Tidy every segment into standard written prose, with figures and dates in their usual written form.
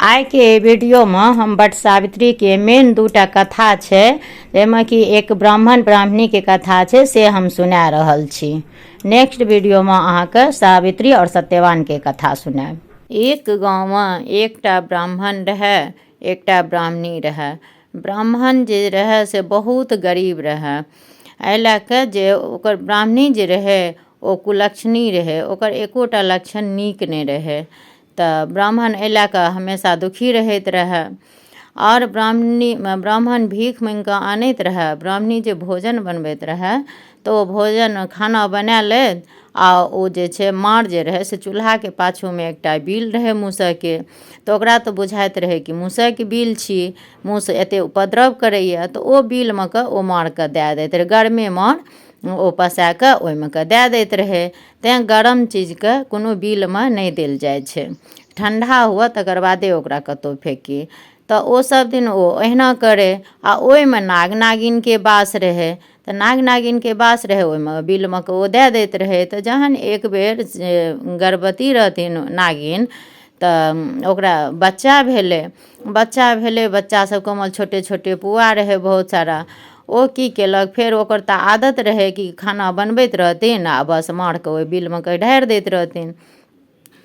आइ के वीडियो में हम बट सावित्री के मेन दूटा कथा छे, जेमे कि एक ब्राह्मण ब्राह्मणी के कथा छे से हम सुना रहल छी। नेक्स्ट वीडियो में अहाँ के सावित्री और सत्यवान के कथा सुनाब। एक गांव में एकटा ब्राह्मण रहे, एकटा ब्राह्मणी रहे। ब्राह्मण जे रहे से बहुत गरीब रहे, एहि लए के जे ओकर ब्राह्मणी जे रहे ओ कुलक्षणी रहे, ओकर एकोटा लक्षण नीक नहीं रहे। तो ब्राह्मण एहि लए के हमेशा दुखी रहैत रहे। और ब्राह्मण भीख मांगि कऽ आनैत रहे। ब्राह्मणी जे भोजन बनबैत रहे तो ओ भोजन खाना बना लेत आ ओ जे छै मार जे रहे से चूल्हा के पाछू में एकटा बिल रहे मूसऽ के। तो ओकरा तो बुझाइत रहे कि मूसऽ के बिल छी, मूस एते उपद्रव करैया, तो ओ बिल में के ओ मार के दए दैत रहे। गरमे मार ओ पसा के ओहिमे के दए दैत रहे। तें गरम चीज के कोनो बिल में नहीं देल जाइ छै, ठंडा हुआ तकर बादे ओकरा कतौ फेंकी। तो ओ सब दिन ओ अहिना करे। आ ओहिमे नाग नागिन के वास रहे, तो नाग नागिन के वास रहे, ओहिमे बिल में के ओ दए दैत रहे। तो जहन एक बेर गर्भवती रहथिन नागिन, तो ओकरा बच्चा भेले। बच्चा सब कोमल छोटे छोटे पुआ रहे बहुत सारा। ओ की केलक, फेर ओकर तऽ आदत रहे कि खाना बनबैत रहथिन आ बस मार के ओहि बिल में के ढारि दैत रहथिन।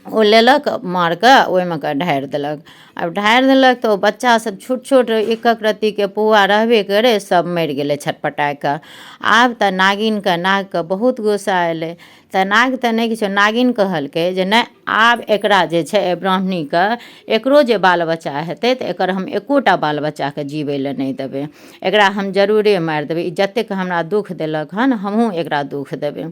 ओ लेलक मार के ओहिमे के ढारि देलक। अब ढारि देलक तो बच्चा सब छोट छोट एक रत्ती के पुआ रहबे करे, सब मरि गेले छटपटा के। आब तऽ नागिन के नाग के बहुत गुस्सा एले। तऽ नाग तऽ नहीं किछो, नागिन कहलकै जे नहि, आब एकरा जे छै ब्राह्मणी के एकरो जे बाल बच्चा हेतै तऽ एकर हम एकोटा बाल बच्चा के जीवै लए नहीं देबै, एकरा हम जरूरे मारि देबै। ई जतेक हमरा दुख देलक हन, हमहूँ एकरा दुख देबै।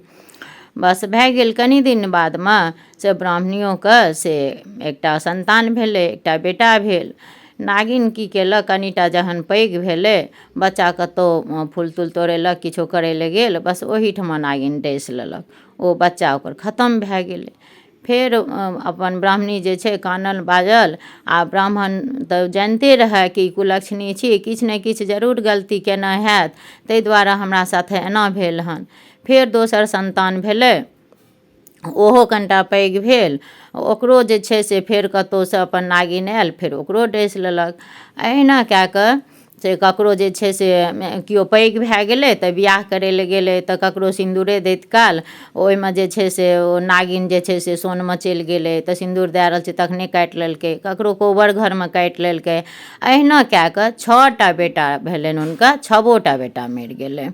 बस भए गेल। कनि दिन बाद में से ब्राह्मणियों के से एकटा संतान भेले, एकटा बेटा भेल। नागिन की केलक, कनिटा जहन पैघ भेले, बच्चा कतौ फूल तूल तोड़ेलक, किछो करे ले गेल, बस ओही ठमा नागिन डैस लेलक। ओ बच्चा ओकर खत्म भए गेले। फेर अपन ब्राह्मणी जे छै कानल बाजल। आ ब्राह्मण तऽ जानिते रहे कि कुलक्षणी छी, किछु ने किछु जरूर गलती केना हैत, ताहि दुआरे हमरा साथे एना भेल हन। फेर दोसर संतान भेले, ओहो कनिटा पैघ भेल। ओकरो जे छै से फेर कतौसँ अपन नागिन आयल, फेर ओकरो डैस लेलक। अहिना कए कऽ से ककरो जे छै से केओ पैघ भए गेलै तऽ बियाह करे ले गेलै, तऽ ककरो सिन्दूरे दैत काल ओहिमे जे छै से ओ नागिन जे छै से सोनमे चलि गेलै, तऽ सिन्दूर दए रहल छै तखने काटि लेलकै, ककरो कोबर घरमे काटि लेलकै। अहिना कए कऽ 6टा बेटा भेलनि हुनका, 6टा बेटा मरि गेलै।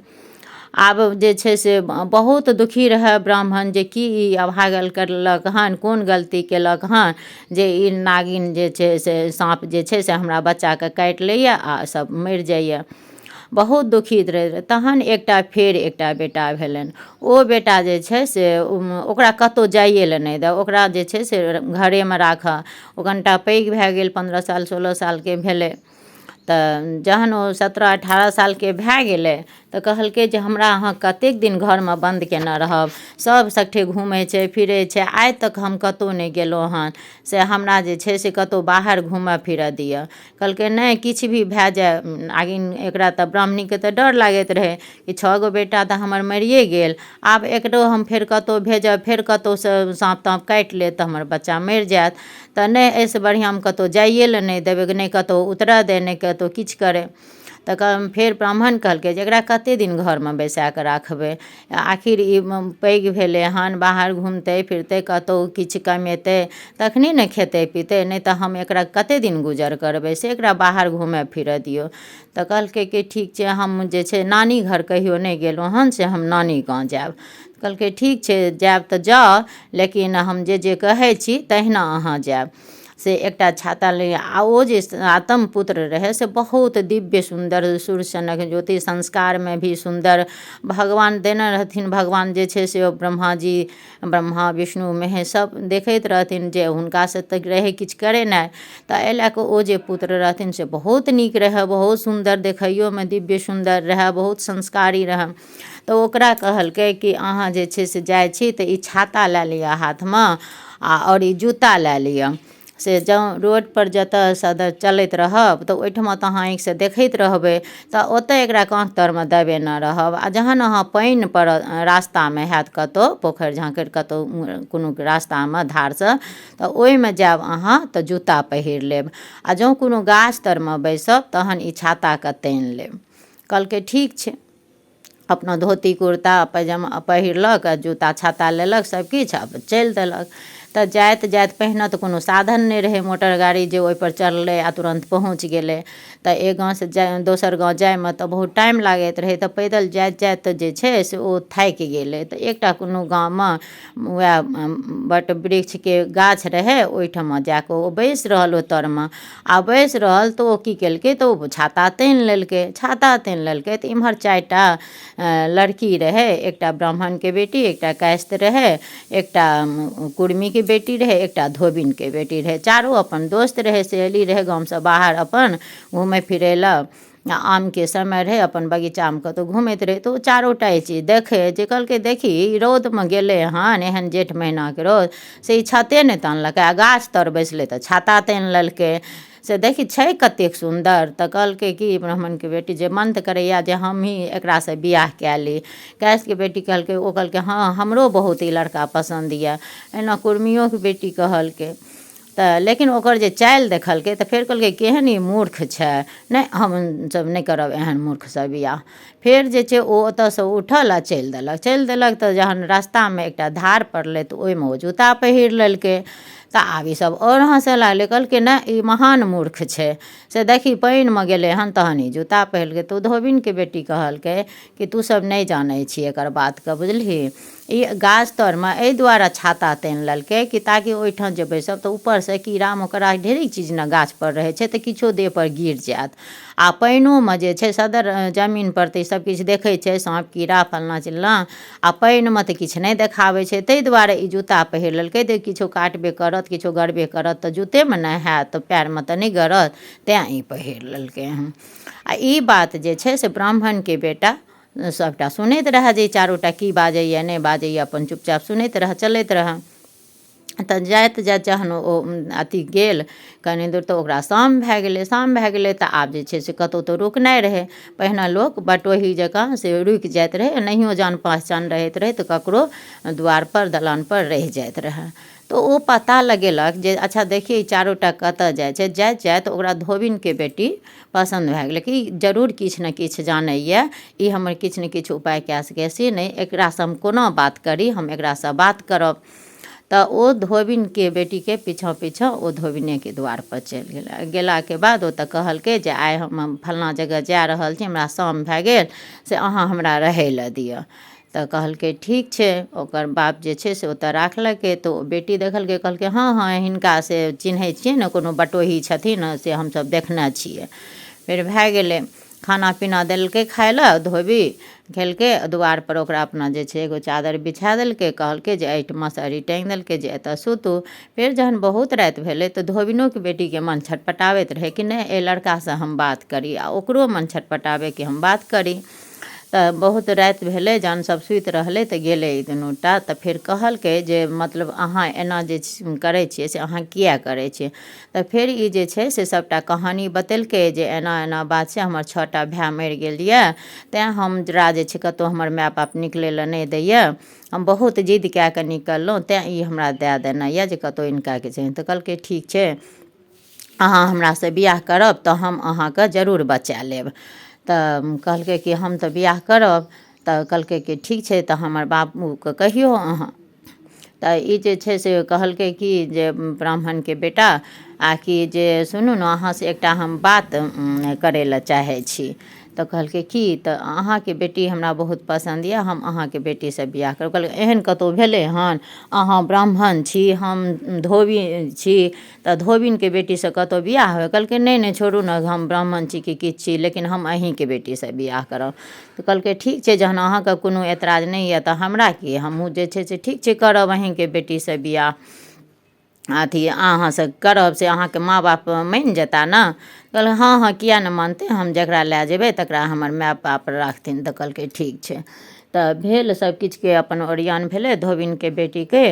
आब जे छै से बहुत दुखी रहे ब्राह्मण, जे की ई अभागल करलक हन, कोन गलती केलक हन जे ई नागिन जे छै से साँप जे छै से हमरा बच्चा के काटि लैया आ सब मरि जाइया। बहुत दुखित रहे। तहन फेर एकटा बेटा भेलनि। ओ बेटा जे छै से ओकरा कतौ जाइए ले नहीं दे, ओकरा जे छै से घरे में राखऽ। ओ कनिटा पैघ भए गेल, 15 साल 16 साल के भेले। तऽ जहन ओ 17-18 साल के भए गेलै, तऽ कहलकै जे हमरा अहाँ कतेक दिन घर में बंद केने रहब, सब सगठे घूमै छै फिरै छै, आइ तक हम कतौ नहीं गेलहुँ हन, से हमरा जे छै से कतौ बाहर घूमऽ फिरऽ दिअ। कहलकै नहि, किछु भी भए जाए। नागिन एकरा तऽ ब्राह्मणी के तऽ डर लागैत रहे कि 6 गो बेटा तऽ हमर मरिए गेल, आब एकरो हम फेर कतौ भेजब, फेर कतौसँ साँप ताँप काटि लेत तऽ हमर बच्चा मरि जायत। तऽ नहि, एहिसँ बढ़िआँ हम कतौ जाइए ले नहीं देबै, नहीं कतौ उतरऽ दे, नहीं कतौ किछु करे। तऽ फेर ब्राह्मण कहलकै जे एकरा कतेक दिन घरमे बैसा कऽ राखबै, आखिर ई पैघ भेलै हन, बाहर घूमतै फिरतै, कतौ किछु कमेतै तखने ने खेतै पीतै, नहीं तऽ हम एकरा कतेक दिन गुजर करबै, से एकरा बाहर घूमय फिरऽ दियौ। तऽ कहलकै कि ठीक छै, हम जे छै नानी घर कहियो नहीं गेलहुँ हन, से हम नानी गाँव जायब। कहलकै ठीक छै, जायब तऽ जाउ, लेकिन हम जे कहै छी तहिना अहाँ जायब। से एकटा छाता ले। आ ओ जे सातम पुत्र रहे से बहुत दिव्य सुंदर, सूर्य सनक ज्योति, संस्कार में भी सुंदर भगवान देने रहथिन। भगवान जे छै से ब्रह्मा जी, ब्रह्मा विष्णु महेश सब देखैत रहथिन जे हुनका से तक रहे किछु करे नहीं। तऽ एहि लए कऽ ओ जे पुत्र रहथिन से बहुत नीक रहे, बहुत सुंदर, देखैयो में दिव्य सुंदर रहे, बहुत संस्कारी रहे। तऽ ओकरा कहलकै कि अहाँ जे छै से जाइ छी तऽ ई छाता लए लिअ हाथ में, और ई जूता लए लिअ। से जँ रोड पर जतऽ सदर चलैत रहब तऽ ओहिठमा तऽ अहाँ आँखिसँ देखैत रहबै तऽ ओतऽ एकरा काँख तरमे दबे नहि रहब। आ जहन अहाँ पानि पर रास्तामे हैत कतहु पोखरि झाँखरि कतहु कोनो रास्तामे धारसँ तऽ ओहिमे जायब अहाँ तऽ जूता पहिर लेब। आ जँ कोनो गाछ तरमे बैसब तहन ई छाताके तानि लेब। कहलकै ठीक छै। अपना धोती कुर्ता पैजामा पहिरलक आ जूता छाता लेलक सबकिछु आ चलि देलक। तऽ जाइत जाइत पहिने तऽ कोनो साधन नहि रहै मोटर गाड़ी जे ओहिपर चढ़लै आ तुरन्त पहुँच गेलै। तऽ एक गाँवसँ दोसर गाँव जाइमे तऽ बहुत टाइम लागैत रहै। तऽ पैदल जाइत जाइत जे छै से ओ थाकि गेलै। तऽ एकटा कोनो गाममे वएह बट वृक्षके गाछ रहै ओहिठमा जाकऽ ओ बैसि रहल ओ तरमे। आ बैसि रहल तऽ ओ की केलकै तऽ ओ छाता तानि लेलकै। छाता तानि लेलकै तऽ इम्हर 4टा लड़की रहै, एकटा ब्राह्मणके बेटी, एकटा कायस्थ रहै, एकटा कुर्मीके बेटी रहै, एकटा धोबिनके बेटी रहै। चारू अपन दोस्त रहै, सहेली रहै, गामसँ बाहर अपन घुमै फिरै लए आ आमके समय रहै अपन बगीचामे कतहु घुमैत रहै। तऽ ओ चारोटा ई चीज देखै जे कहलकै देखी ई रौदमे गेलै हन एहन जेठ महीनाके रौद से ई छाते नहि तानलकै आ गाछ तर बैसलै तऽ छाता तानि लेलकै से देखी छै कतेक सुन्दर। तऽ कहलकै कि ब्राह्मणके बेटी जे मन तऽ करैया जे हमही एकरासँ बिआह कए ली। कायस्थके बेटी कहलकै ओ कहलकै हाँ हमरो बहुत ई लड़का पसन्द यऽ। एना कुर्मियोके बेटी कहलकै। तऽ लेकिन ओकर जे चालि देखलकै तऽ फेर कहलकै केहन ई मूर्ख छै, नहि हमसभ नहि करब एहन मूर्खसँ बिआह। फेर जे छै ओ ओतऽसँ उठल आ चलि देलक तऽ जहन रास्तामे एकटा धार पड़लै तऽ ओहिमे ओ जूता पहिर लेलकै। तऽ आब ईसब आओर हँसय लागलै। कहलकै नहि ई महान मूर्ख छै से देखी पानिमे गेलै हन तहन ई जूता पहिरलकै। तऽ ओ धोबिनके बेटी कहलकै कि तू सब नहि जानै छी एकर बातके बुझलही। ई गाछ तरमे एहि दुआरे छाता तानि लेलकै कि ताकि ओहिठाम जे बैसब तऽ ऊपरसँ कीड़ा मकोड़ा ढेरिक चीज ने गाछपर रहै छै तऽ किछो देहपर गिर जायत। आ पानिओमे जे छै सदर जमीनपर तऽ ईसब देखै छै साँप कीड़ा फल्लाँ चिल्लाँ। आ पानिमे तऽ किछु नहि देखाबै छै ताहि दुआरे ई जूता पहिर लेलकै तऽ किछो काटबे करत किछो गड़बे करत तऽ जूतेमे ने हैत, पएरमे तऽ नहि गड़त, तेँ ई पहिर लेलकै हँ। आ ई बात जे छै से ब्राह्मणके बेटा सबटा सुनैत रहै जे ई चारूटा की बाजैए नहि बाजैए अपन चुपचाप सुनैत रहै चलैत रहै। तऽ जाइत जाइत जहन ओ अथी गेल कनि दूर तऽ ओकरा शाम भए गेलै तऽ आब जे छै से कतहु तऽ रुकनाइ रहै। पहिने लोक बटोही जकाँ से रुकि जाइत रहै, नहियो जान पहचान रहैत रहै तऽ ककरो दुआरपर दलानपर रहि जाइत रहै। तऽ ओ पता लगेलक जे अच्छा देखिए ई चारोटा कतऽ जाइ छै। जाइत जाइत ओकरा धोबिनके बेटी पसन्द भए गेलै कि जरूर किछु ने किछु जानैए, ई हमर किछु ने किछु उपाय कए सकै से नहि एकरासँ हम कोना बात करी, हम एकरासँ बात करब। तऽ ओ धोबिनके बेटीके पीछाँ पीछाँ ओ धोबिनेके द्वारपर चलि गेलै। गेलाके बाद ओ तऽ कहलकै जे आइ हम फल्लाँ जगह जा रहल छी, हमरा शाम भए गेल से अहाँ हमरा रहै लए दिअ। तऽ कहलकै ठीक छै। ओकर बाप जे छै से ओतऽ राखलकै तऽ ओ बेटी देखलकै कहलकै हाँ हाँ हिनका से चिन्है छियै ने, कोनो बटोही छथिन से हमसब देखने छियै। फेर भए गेलै खाना पीना देलकै खाइ लए धोबी खेलकै। दुआरपर ओकरा अपना जे छै एगो चादर बिछा देलकै, कहलकै जे एहिठाम मशारी टाङ्गि देलकै जे एतऽ सुतू। फेर जहन बहुत राति भेलै तऽ धोबिनोके बेटीके मन छटपटाबैत रहै कि नहि एहि लड़कासँ हम बात करी आ ओकरो मन छटपटाबै कि हम बात करी। तऽ बहुत राति भेलै जहन सब सुति रहलै तऽ गेलै ई दुनूटा। तऽ फेर कहलकै जे मतलब अहाँ एना जे करै छियै से अहाँ किएक करै छियै। तऽ फेर ई जे छै से सबटा कहानी बतेलकै जे एना एना बात छै, हमर 6टा भाय मरि गेल यऽ तेँ हमरा जे छै कतहु हमर माय बाप निकलै लए नहि दैए, हम बहुत जिद कए कऽ निकललहुँ तेँ ई हमरा दए देने यऽ जे कतहु हिनकाके छै। तऽ कहलकै ठीक छै अहाँ हमरासँ बिआह करब तऽ हम अहाँके जरूर बचा लेब। तऽ कहलकै कि हम तऽ बिआह करब। तऽ कहलकै कि ठीक छै तऽ हमर बाबूके कहिऔ अहाँ। तऽ ई जे छै से कहलकै कि जे ब्राह्मणके बेटा आ कि जे सुनू ने अहाँसँ एकटा हम बात करै लए चाहै छी। तऽ कहलकै कि तऽ अहाँके बेटी हमरा बहुत पसन्द यऽ, हम अहाँके बेटीसँ बिआह करब। कहलकै एहन कतहु भेलै हन, अहाँ ब्राह्मण छी हम धोबी छी तऽ धोबिनके बेटीसँ कतहु बिआह होय। कहलकै नहि नहि छोड़ू ने हम ब्राह्मण छी कि किछु छी लेकिन हम अहीँके बेटीसँ बिआह करब। तऽ कहलकै ठीक छै जहन अहाँके कोनो एतराज नहि यऽ तऽ हमरा की, हमहूँ जे छै से ठीक छै करब अहीँके बेटीसँ बिआह। अथी अहाँसँ करब से अहाँके माँ बाप मानि जेता ने। कहलकै हाँ हाँ किएक नहि मानतै, हम जकरा लए जेबै तकरा हमर माय बाप राखथिन। तऽ कहलकै ठीक छै। तऽ भेल सबकिछुके अपन ओरियान भेलै धोबिनके बेटीके।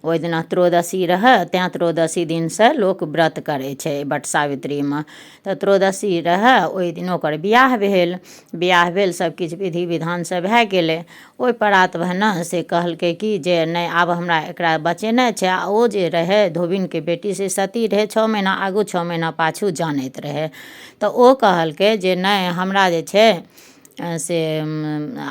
ओहि दिना त्रयोदशी रहै, तेँ त्रयोदशी दिनसँ लोक व्रत करै छै बट सावित्रीमे। तऽ त्रयोदशी रहै, ओहि दिन ओकर बिआह भेल, सबकिछु विधि विधानसँ भए गेलै। ओहि परात भने से कहलकै कि जे नहि आब हमरा एकरा बचेनाइ छै। आ ओ जे रहै धोबिनके बेटी से सती रहै, 6 महीना आगू 6 महीना पाछू जानैत रहै। तऽ ओ कहलकै जे नहि हमरा जे छै से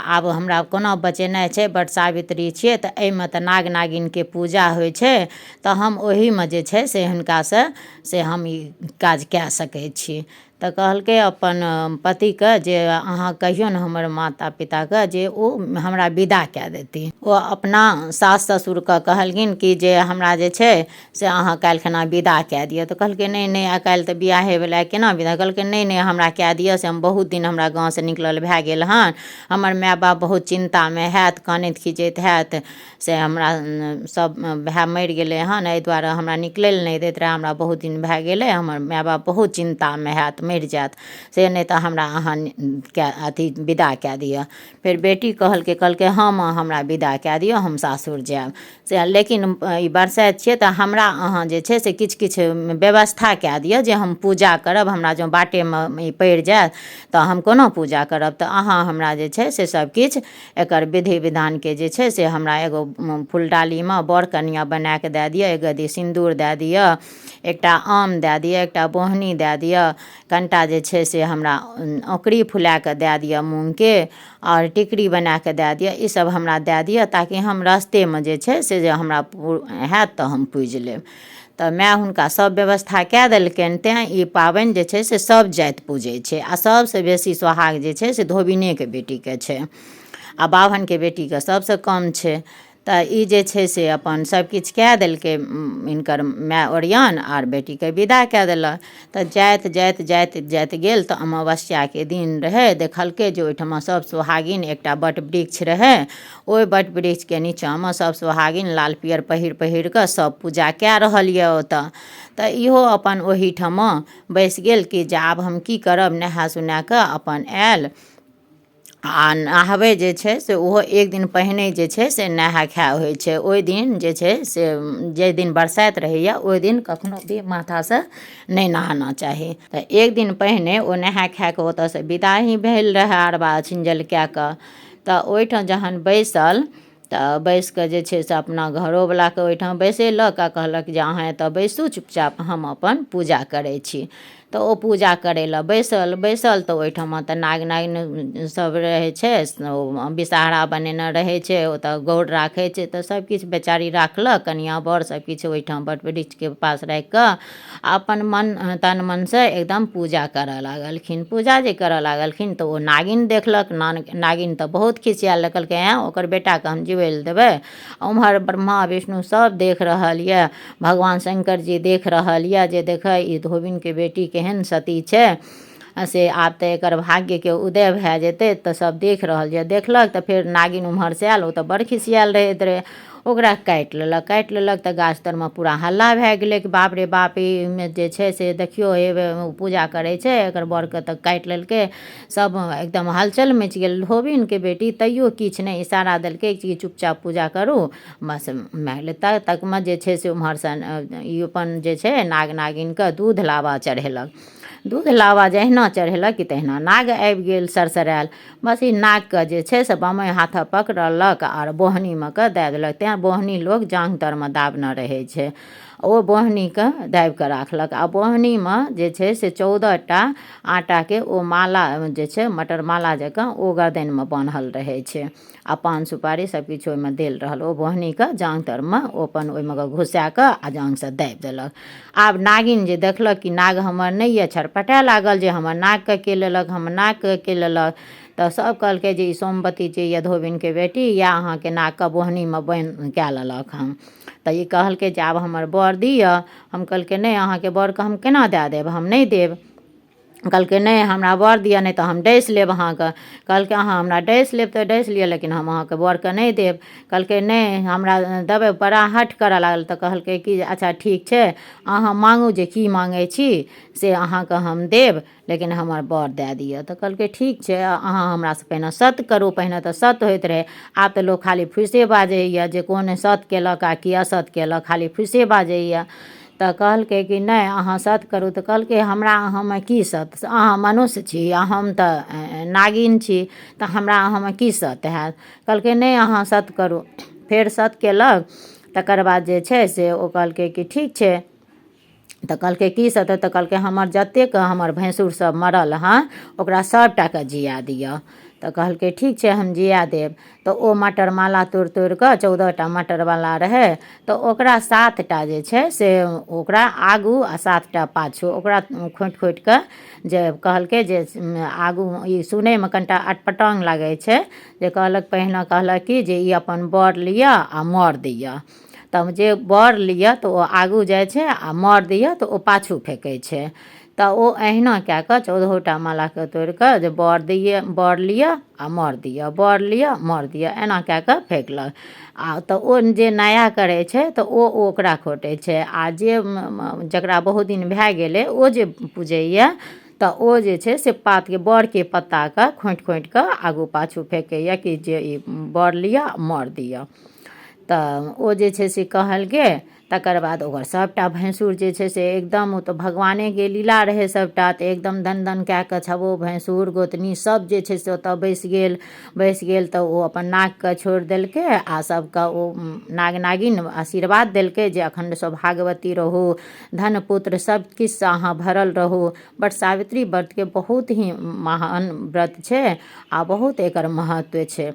आब हमरा कोना बचेनाइ छै, बट सावित्री छियै तऽ एहिमे तऽ नाग नागिनके पूजा होइ छै, तऽ हम ओहीमे जे छै से हुनकासँ से हम ई काज कए सकै छी। तऽ कहलकै अपन पतिके जे अहाँ कहियौ ने हमर माता पिताके जे ओ हमरा विदा कए देती। ओ अपना सास ससुरके कहलखिन कि जे हमरा जे छै से अहाँ काल्हि खना विदा कए दिअ। तऽ कहलकै नहि नहि, आइ काल्हि तऽ बियाहे भेलै, केना विदा? कहलकै नहि नहि, हमरा कए दिअ, से हम बहुत दिन हमरा गाँवसँ निकलल भए गेल हन, हमर माय बाप बहुत चिन्तामे हैत, कानैत खिचैत हैत से हमरा सब भाय मरि गेलै हन, एहि दुआरे हमरा निकलै लए नहि दैत रहै, हमरा बहुत दिन भए गेलै, हमर माय बाप बहुत चिन्तामे हैत, मरि जायत, से नहि तऽ हमरा अहाँ विदा कए दिअ। फेर बेटी कहलकै हाँ माँ हमरा विदा कए दिअ, हम सासुर जायब से, लेकिन ई बरसाइत छियै तऽ हमरा अहाँ जे छै से किछु किछु व्यवस्था कए दिअ जे हम पूजा करब। हमरा जँ बाटेमे ई पड़ि जायत तऽ हम कोना पूजा करब? तऽ अहाँ हमरा जे छै से सबकिछु एकर विधि विधानके जे छै से हमरा एगो फुलडालीमे बर कनिया बना कऽ दए दिअ, एक गद्दी सिन्दूर दए दिअ, एकटा आम दए दिअ, एकटा बोहनी दए दिअ, कनिटा जे छै से हमरा औंकरी फुला कऽ दए दिअ मूँगके, आओर टिकड़ी बना कऽ दए दिअ, ईसब हमरा दए दिअ ताकि हम रस्तेमे जे छै से जे हमरा हैत तऽ हम पूजि लेब। तऽ माय हुनका सब व्यवस्था कए देलकनि। तेँ ई पाबनि जे छै से सब जाति पूजै छै, आ सबसँ बेसी सोहाग जे छै से धोबिनेके बेटीके छै, आ बाभनके बेटीके सबसँ कम छै। तऽ ई जे छै से अपन सबकिछु कए देलकै हिनकर माय ओरियान, आर बेटीके विदा कए देलक। तऽ जाइत गेल तऽ अमावस्याके दिन रहै, देखलकै जे ओहिठमा सब सोहागिन एकटा बट वृक्ष रहै, ओहि बट वृक्षके नीचाँमे सब सोहागिन लाल पियर पहिर कऽ सब पूजा कए रहल यऽ ओतऽ। तऽ इहो अपन ओहीठमा बैसि गेल कि जे आब हम की करब, नहा सुना कऽ अपन आयल। आ नहाबै जे छै से ओहो एक दिन पहिने जे छै से नहाय खाय होइ छै। ओहि दिन जे छै से जाहि दिन बरसाइत रहैए ओहि दिन कखनो भी माथासँ नहि नहाना चाही। तऽ एक दिन पहिने ओ नहाय खाय कऽ ओतऽसँ विदा ही भेल रहै अरबा छिंजल कए कऽ। तऽ ओहिठाम जहन बैसल तऽ बैसि कऽ जे छै से अपना घरोवलाके ओहिठाम बैसेलक आ कहलक जे अहाँ एतऽ बैसू चुपचाप, हम अपन पूजा करै छी। तऽ ओ पूजा करै लए बैसल तऽ ओहिठमा तऽ नाग नागिन सब रहै छै, ओ विषहारा बनेने रहै छै, ओतऽ गौर राखै छै, तऽ सबकिछु बेचारी राखलक, कनिया बर सबकिछु ओहिठाम बट वृक्षके पास राखि कऽ अपन मन तन मनसँ एकदम पूजा करऽ लागलखिन। पूजा जे करऽ लागलखिन तऽ ओ नागिन देखलक, नागिन तऽ बहुत खिसियाल, कहलकै हैं ओकर बेटाके हम जीवै लए देबै? ओम्हर ब्रह्मा विष्णु सब देख रहल यऽ, भगवान शंकर जी देख रहल यऽ जे देखै ई धोबिनके बेटी केहन सती छै, से आब तऽ एकर भाग्यके उदय भए जेतै। तऽ सब देख रहल यऽ, देखलक तऽ फेर नागिन ओम्हरसँ आयल, ओ तऽ बड़ खिसियाल रहैत रहै, ओकरा काटि लेलक तऽ गाछ तरमे पूरा हल्ला भए गेलै कि बाप रे बाप, ईमे जे छै से देखियौ हे पूजा करै छै, एकर बरके तऽ काटि लेलकै। सब एकदम हलचल मचि गेल। धोबिनके बेटी तैयो किछु नहि, इशारा देलकै कि चुपचाप पूजा करू, बस भए गेलै। तकमे जे छै से ओम्हरसँ ई अपन जे छै नाग नागिनके दूध लाबा चढ़ेलक। दूध लाबा जहिना चढ़ेलक कि तहिना नाग आबि गेल सरसरायल। बस ई नागके जे छै से बामे हाथे पकड़लक आर बोहनीमे कऽ दए देलक। तेँ बोहनी लोक जाङ्घ तरमे दाबने रहै छै, ओ बोहनीके दाबि कऽ राखलक। आ बोहनीमे जे छै से 14टा आटाके ओ माला जे छै मटर माला जकाँ ओ गर्दनिमे बान्हल रहै छै, आ पान सुपारी सबकिछु ओहिमे देल रहल। ओ बोहनीके जाङ्घ तरमे ओ अपन ओहिमे कऽ घुसा कऽ आ जाङ्घसँ दाबि देलक। आब नागिन जे देखलक कि नाग हमर नहि यऽ, छटपटाए लागल जे हमर नागके के लेलक, हमर नागके के लेलक। तऽ सब कहलकै जे ई सोमवती जे यऽ धोबिनके बेटी, या अहाँके नागके बोहनीमे बान्हि कए लेलक हन। तऽ ई कहलकै जे आब हमर बर दिअ। हम कहलकै नहि, अहाँके बरके हम केना दए देब, हम नहि देब। कहलकै नहि हमरा बर दिअ, नहि तऽ हम डैस लेब अहाँके। कहलकै अहाँ हमरा डैस लेब तऽ डैस लिअ, लेकिन हम अहाँके बरके नहि देब। कहलकै नहि हमरा देबै, बड़ा हट करऽ लागल। तऽ कहलकै कि अच्छा ठीक छै, अहाँ माँगू जे की माँगै छी से अहाँके हम देब, लेकिन हमर बर दए दिअ। तऽ कहलकै ठीक छै, अहाँ हमरासँ पहिने सत करू। पहिने तऽ सत होइत रहै, आब तऽ लोक खाली फुइसे बाजैए जे कोन सत केलक आ कि असत केलक, खाली फुइसे बाजैए। तऽ कहलकै कि नहि अहाँ सत करू। तऽ कहलकै हमरा अहाँमे की सत, अहाँ मनुष्य छी आ हम तऽ नागिन छी, तऽ हमरा अहाँमे की सत हैत। कहलकै नहि अहाँ सत करू। फेर सत केलक। तकर बाद जे छै से ओ कहलकै कि ठीक छै। तऽ कहलकै की सत, तऽ कहलकै हमर जतेक हमर भैंसुरसभ मरल हँ ओकरा सभटाके जिया दिअ। तऽ कहलकै ठीक छै हम जिया देब। तऽ ओ मटर माला तोड़ि तोड़ि कऽ 14टा मटरवला रहै, तऽ ओकरा 7टा जे छै से ओकरा आगू आ 7टा पाछू, ओकरा खोँटि खोँटि कऽ जे कहलकै जे आगू ई सुनैमे कनिटा अटपटांग लागै छै, जे कहलक पहिने कहलक कि जे ई अपन बर लिअ आ मर दिअ। तब जे बर लिअ तऽ ओ आगू जाइ छै आ मर दिअ तऽ ओ पाछू फेँकै छै। तऽ ओ अहिना कए कऽ 14टा मालाके तोड़ि कऽ जे बर लिअ आ मर दिअ, बर लिअ मर दिअ, एना कए कऽ फेँकलक। आ तऽ ओ जे नया करै छै तऽ ओ ओकरा खोटै छै, आ जे जकरा बहुत दिन भए गेलै ओ जे पूजैए तऽ ओ जे छै से पातके बरके पत्ताके खोँटि खोँटि कऽ आगू पाछू फेँकैए कि जे ई बर लिअ मर दिअ। तऽ ओ जे छै से कहलकै। तकर बाद ओकर सभटा भैंसुर जे छै से एकदम, ओ तऽ भगवानेके लीला रहै सभटा, तऽ एकदम दन दन कए कऽ छबो भैंसुर गोतनी सभ जे छै से ओतऽ बैसि गेल। तऽ ओ अपन नागके छोड़ि देलकै आ सभके ओ नाग नागिन आशीर्वाद देलकै जे अखण्ड सौभाग्यवती रहू, धन पुत्र सब किछुसँ अहाँ भरल रहू। बट सावित्री व्रतके बहुत ही महान व्रत छै आ बहुत एकर महत्व छै।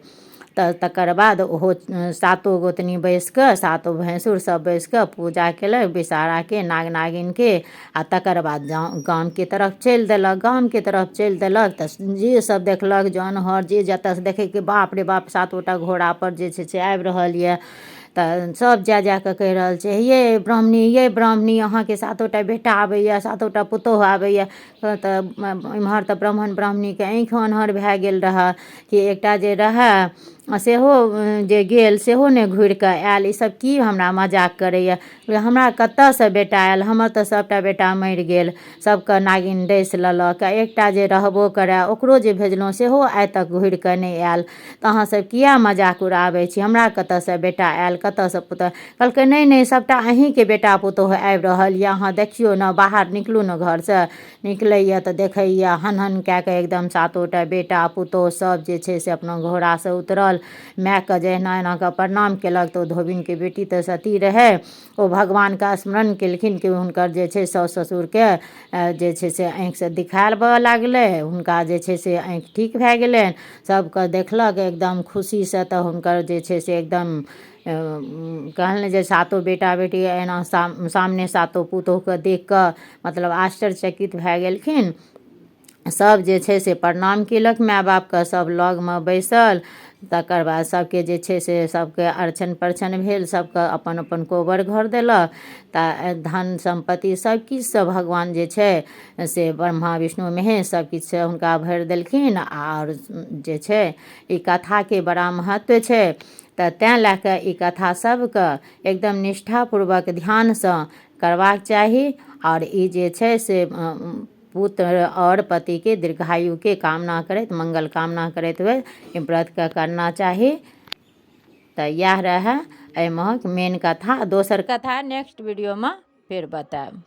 तऽ तकर बाद ओहो 7 गोतनी बैसि कऽ, 7 भैंसुर सब बैसि कऽ पूजा केलक विषहाराके, नाग नागिनके। आ तकर बाद गामके तरफ चलि देलक। गामके तरफ चलि देलक तऽ जे सब देखलक जन हर जे जतऽसँ देखैके बाप रे बाप 7गोटा घोड़ापर जे छै से आबि रहल यऽ। तऽ सब जा कऽ कहि रहल छै ये ब्राह्मणी अहाँके 7गोटा बेटा आबैए, 7गोटा पुतोहु आबैए। तऽ एम्हर तऽ ब्राह्मण ब्राह्मणीके आँखि अन्हर भए गेल रहै कि एकटा जे रहै सेहो जे गेल सेहो नहि घुरि कऽ आयल। ईसब की हमरा मजाक करैए, हमरा कतऽसँ बेटा आयल, हमर तऽ सभटा बेटा मरि गेल, सभके नागिन डैस लेलक। एकटा जे रहबो करय ओकरो जे भेजलहुँ सेहो आइ तक घुरि कऽ नहि आयल। तऽ अहाँसभ किएक मजाक उड़ाबै छी, हमरा कतऽसँ बेटा आयल, कतऽसँ पुतोहु। कहलकै नहि नहि सभटा अहीँके बेटा पुतोहु आबि रहल यऽ, अहाँ देखियौ ने, बाहर निकलू ने घरसँ। निकलैए तऽ देखैए हन कए कऽ एकदम 7गोटा बेटा पुतोहु सब जे छै से अपना घोड़ासँ उतरल। मायके जहिना एना कऽ प्रणाम केलक तऽ ओ धोबिनके बेटी तऽ सती रहै, ओ भगवानके स्मरण केलखिन कि हुनकर जे छै साउस ससुरके जे छै से आँखिसँ दिखाबऽ लागलै, हुनका जे छै से आँखि ठीक भए गेलनि। सबके देखलक एकदम खुशीसँ, तऽ हुनकर जे छै से एकदम कहलनि जे 7 बेटा बेटी एना सामने 7 पुतोहुके देख कऽ मतलब आश्चर्यचकित भए गेलखिन। सब जे छै से प्रणाम केलक माय बापके, सब लगमे बैसल। तकर बाद सबके जे छै से सबके अर्चन परचन भेल, सबके अपन अपन कोबर घर देलक। तऽ धन सम्पत्ति सबकिछुसँ भगवान जे छै से ब्रह्मा विष्णु महेश सबकिछुसँ हुनका भरि देलखिन। आओर जे छै ई कथाके बड़ा महत्व छै। तऽ तेँ लए कऽ ई कथा सबके एकदम निष्ठापूर्वक ध्यानसँ करबाक चाही। आओर ई जे छै से पुत्र और पतिके दीर्घायुके कामना करैत, मंगल कामना करैत हुए ई व्रतके करना चाही। तऽ इएह रहै एहिमे मेन कथा। दोसर कथा नेक्स्ट वीडियोमे फेर बताएब।